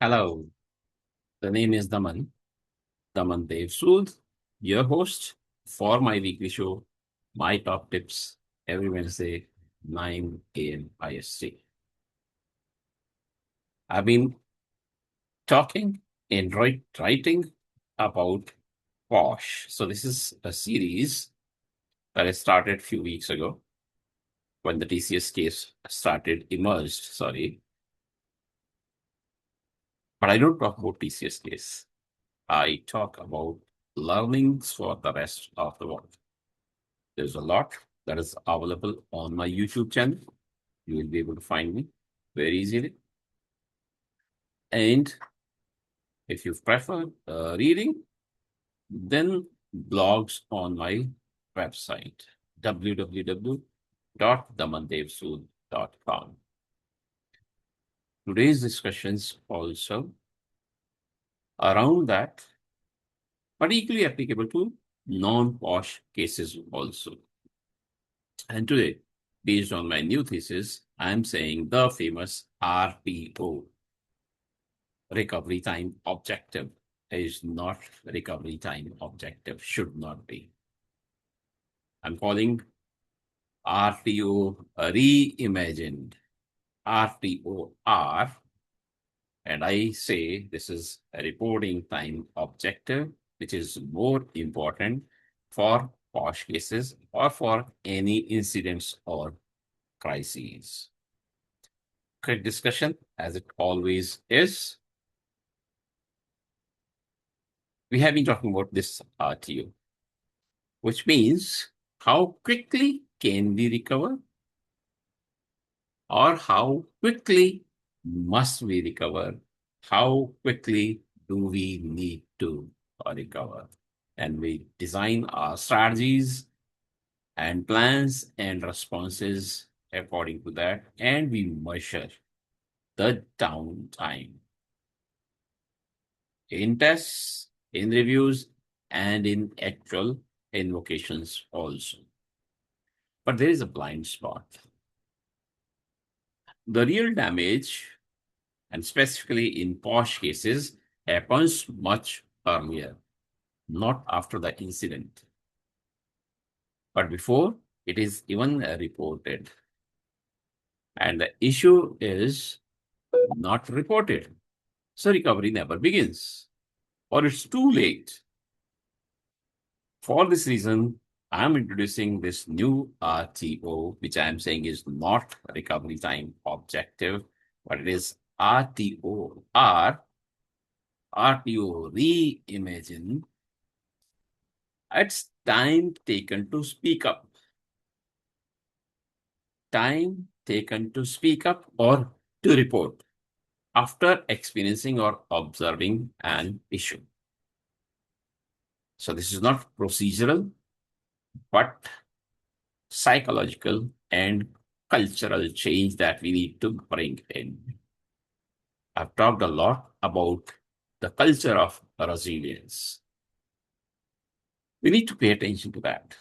Hello, the name is Daman Dev Sood, your host for my weekly show, My Top Tips, every Wednesday, 9 a.m. IST. I've been talking and writing about POSH. So this is a series that I started a few weeks ago when the TCS case emerged, sorry. But I don't talk about TCS case. I talk about learnings for the rest of the world. There's a lot that is available on my YouTube channel. You will be able to find me very easily. And if you prefer reading, then blogs on my website, www.damandevsood.com. Today's discussions also around that, but equally applicable to non-POSH cases also. And today, based on my new thesis, I'm saying the famous RTO, recovery time objective, is not recovery time objective, should not be. I'm calling RTO reimagined, RTOR, and I say this is a reporting time objective, which is more important for POSH cases or for any incidents or crises. Quick discussion, as it always is. We have been talking about this RTO, which means how quickly can we recover or how quickly must we recover? How quickly do we need to recover? And we design our strategies and plans and responses according to that, and we measure the downtime in tests, in reviews, and in actual invocations also. But there is a blind spot. The real damage, and specifically in POSH cases, happens much earlier, not after the incident, but before it is even reported. And the issue is not reported. So recovery never begins, or it's too late. For this reason, I'm introducing this new RTO, which I'm saying is not recovery time objective, but it is RTOR, RTO reimagine. It's time taken to speak up. Time taken to speak up or to report after experiencing or observing an issue. So this is not procedural, but psychological and cultural change that we need to bring in. I've talked a lot about the culture of resilience. We need to pay attention to that.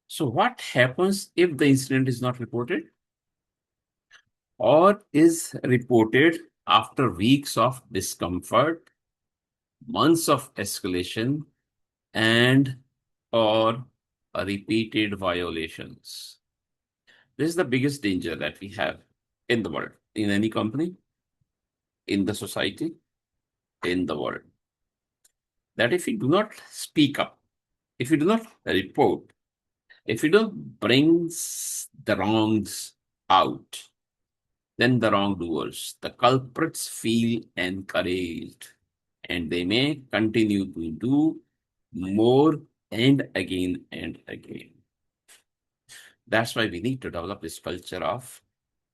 So what happens if the incident is not reported or is reported after weeks of discomfort, months of escalation, and or repeated violations? This is the biggest danger that we have in the world, in any company, in the society, in the world. That if we do not speak up, if we do not report, if we don't bring the wrongs out, then the wrongdoers, the culprits feel encouraged and they may continue to do more and again and again. That's why we need to develop this culture of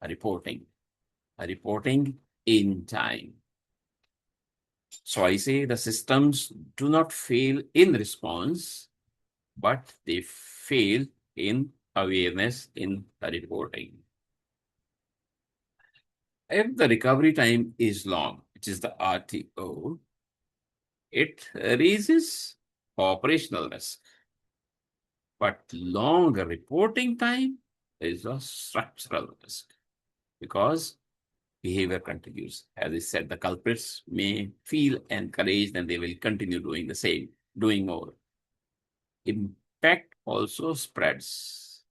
reporting in time. So I say the systems do not fail in response, but they fail in awareness in the reporting. If the recovery time is long, which is the RTO, it raises operational risk. But longer reporting time is a structural risk because behavior continues. As I said, the culprits may feel encouraged and they will continue doing the same, doing more. Impact also spreads.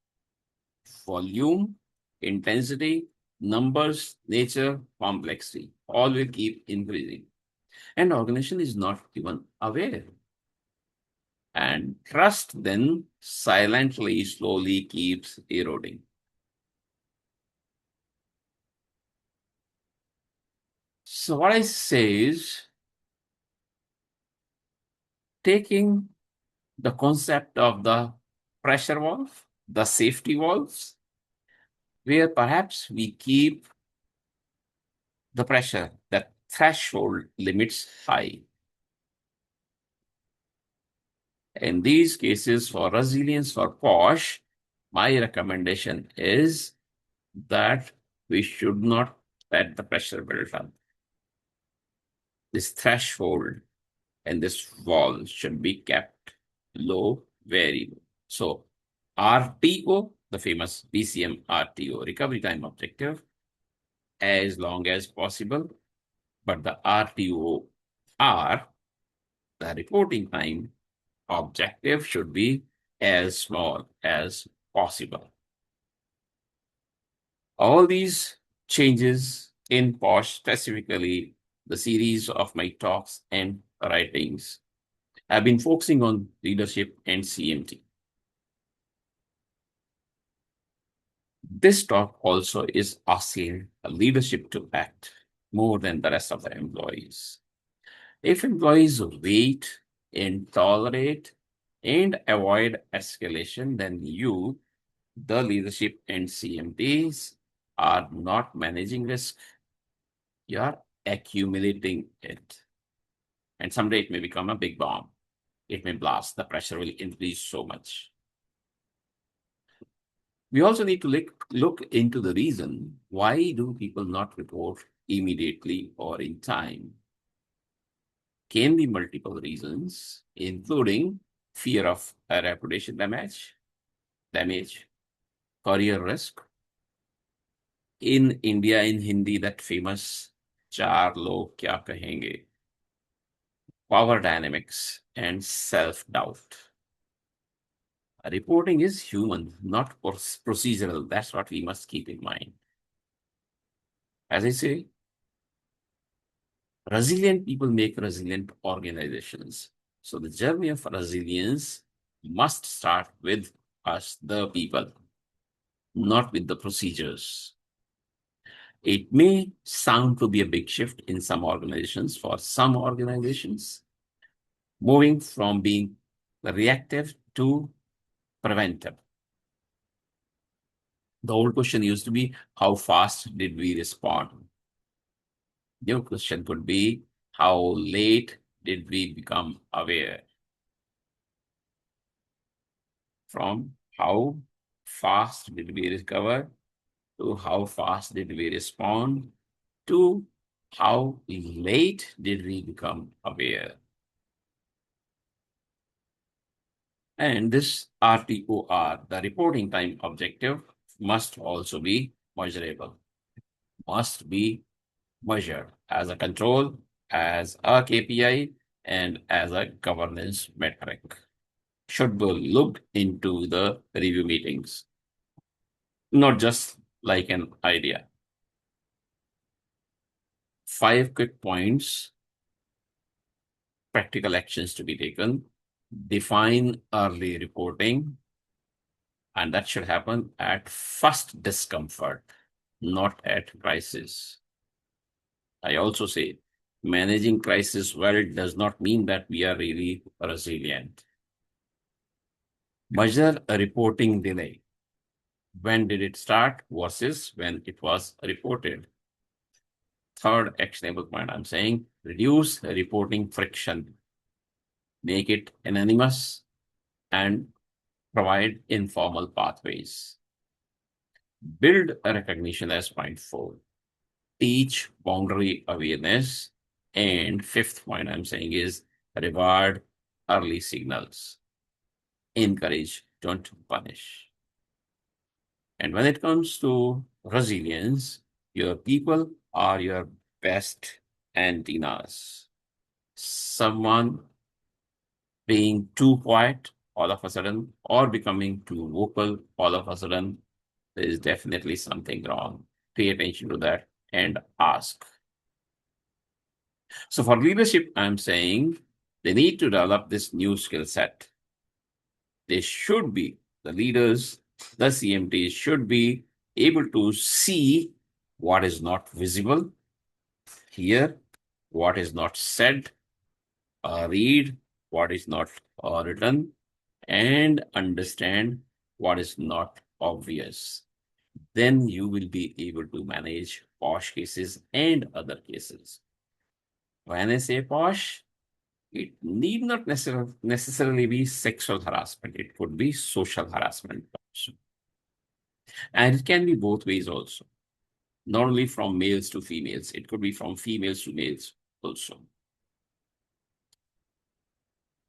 Volume, intensity, numbers, nature, complexity, all will keep increasing. And organization is not even aware. And trust then silently, slowly keeps eroding. So what I say is taking the concept of the pressure valve, the safety valves, where perhaps we keep the pressure, the threshold limits high. In these cases, for resilience for POSH, my recommendation is that we should not let the pressure build up. This threshold and this wall should be kept low, very low. So RTO, the famous BCM RTO, recovery time objective, as long as possible, but the RTOR, the reporting time objective, should be as small as possible. All these changes in POSH, specifically the series of my talks and writings, have been focusing on leadership and CMT. This talk also is asking leadership to act more than the rest of the employees. If employees wait and tolerate and avoid escalation, then you, the leadership and CMTs, are not managing risk. You are accumulating it. And someday it may become a big bomb. It may blast. The pressure will increase so much. We also need to look into the reason why do people not report immediately or in time. Can be multiple reasons, including fear of a reputation damage, career risk. In India, in Hindi, that famous "Char log kya kahenge," power dynamics and self-doubt. Reporting is human, not procedural. That's what we must keep in mind. As I say, resilient people make resilient organizations. So the journey of resilience must start with us, the people, not with the procedures. It may sound to be a big shift in some organizations. For some organizations, moving from being reactive to preventive. The old question used to be, how fast did we respond? New question could be, how late did we become aware? From how fast did we recover to how fast did we respond to how late did we become aware? And this RTOR, the reporting time objective, must also be measurable, must be measured as a control, as a KPI, and as a governance metric. Should be looked into the review meetings, not just like an idea. 5 quick points, practical actions to be taken. Define early reporting, and that should happen at first discomfort, not at crisis. I also say managing crisis well does not mean that we are really resilient. Measure a reporting delay. When did it start versus when it was reported? Third actionable point I'm saying, reduce reporting friction. Make it anonymous and provide informal pathways. Build a recognition as point 4. Teach boundary awareness. And fifth point I'm saying is reward early signals. Encourage, don't punish. And when it comes to resilience, your people are your best antennas. Someone being too quiet all of a sudden or becoming too vocal all of a sudden, there is definitely something wrong. Pay attention to that and ask. So for leadership, I'm saying they need to develop this new skill set. They should be, the leaders, the CMTs should be able to see what is not visible, hear what is not said, read what is not written, and understand what is not obvious. Then you will be able to manage POSH cases and other cases. When I say POSH, it need not necessarily be sexual harassment. It could be social harassment also. And it can be both ways also, not only from males to females. It could be from females to males also.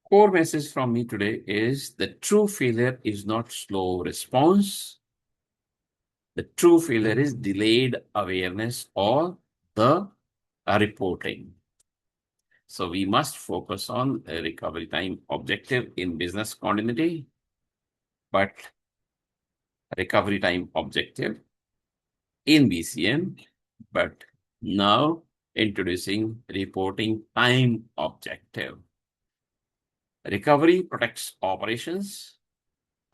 Core message from me today is the true failure is not slow response. The true failure is delayed awareness or the reporting. So we must focus on a recovery time objective in business continuity, but recovery time objective in BCM, but now introducing reporting time objective. Recovery protects operations,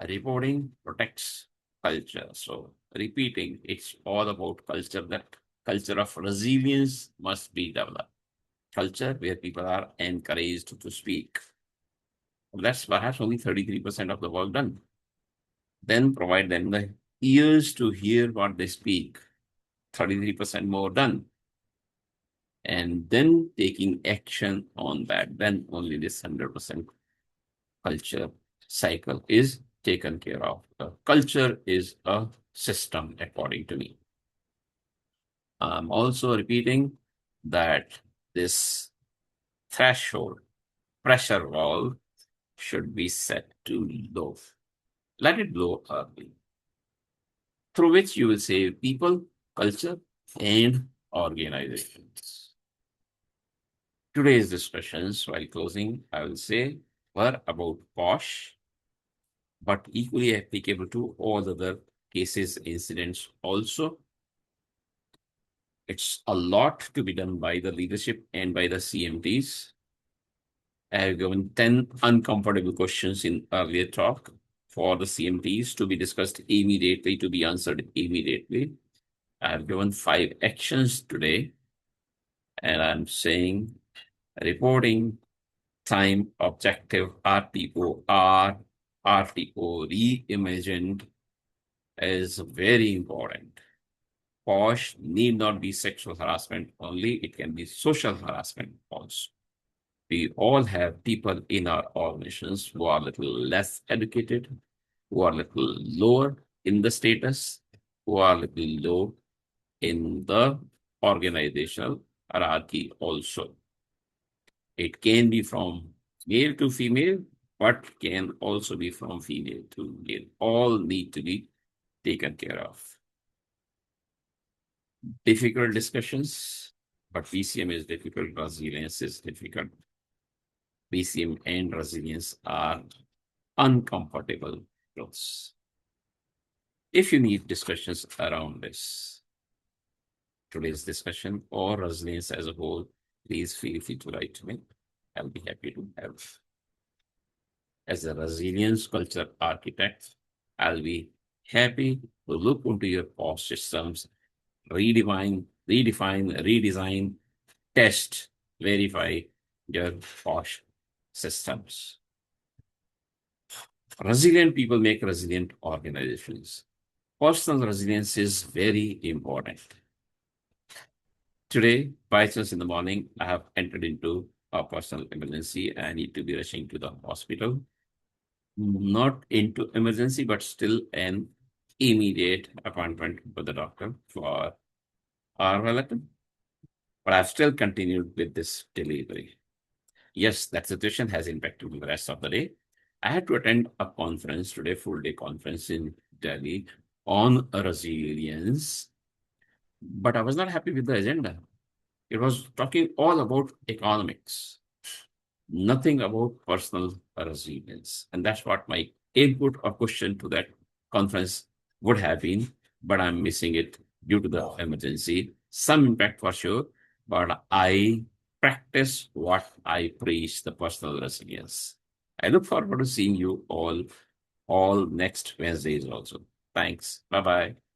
reporting protects culture. So repeating, it's all about culture. That culture of resilience must be developed. Culture where people are encouraged to speak. That's perhaps only 33% of the work done. Then provide them the ears to hear what they speak. 33% more done. And then taking action on that. Then only this 100% culture cycle is taken care of. Culture is a system, according to me. I'm also repeating that this threshold pressure valve should be set to low. Let it low early, through which you will save people, culture, and organizations. Today's discussions, while closing, I will say, were about POSH, but equally applicable to all other cases, incidents also. It's a lot to be done by the leadership and by the CMTs. I have given 10 uncomfortable questions in earlier talk for the CMTs to be discussed immediately, to be answered immediately. I have given 5 actions today, and I'm saying reporting time objective RTO reimagined is very important. POSH need not be sexual harassment only, it can be social harassment also. We all have people in our organizations who are a little less educated, who are a little lower in the status, who are a little low in the organizational hierarchy also. It can be from male to female, but can also be from female to male. All need to be taken care of. Difficult discussions, but BCM is difficult, resilience is difficult. BCM and resilience are uncomfortable truths. If you need discussions around this, today's discussion or resilience as a whole, please feel free to write to me. I'll be happy to help. As a resilience culture architect, I'll be happy to look into your POSH systems, redesign, test, verify your POSH systems. Resilient people make resilient organizations. Personal resilience is very important. Today, by chance in the morning, I have entered into a personal emergency. I need to be rushing to the hospital. Not into emergency, but still an immediate appointment with the doctor for our relative. But I've still continued with this delivery. Yes, that situation has impacted the rest of the day. I had to attend a conference today, full day conference in Delhi on resilience. But I was not happy with the agenda. It was talking all about economics, nothing about personal resilience. And that's what my input or question to that conference would have been, but I'm missing it due to the emergency. Some impact for sure, but I practice what I preach, the personal resilience. I look forward to seeing you all next Wednesdays also. Thanks. Bye bye.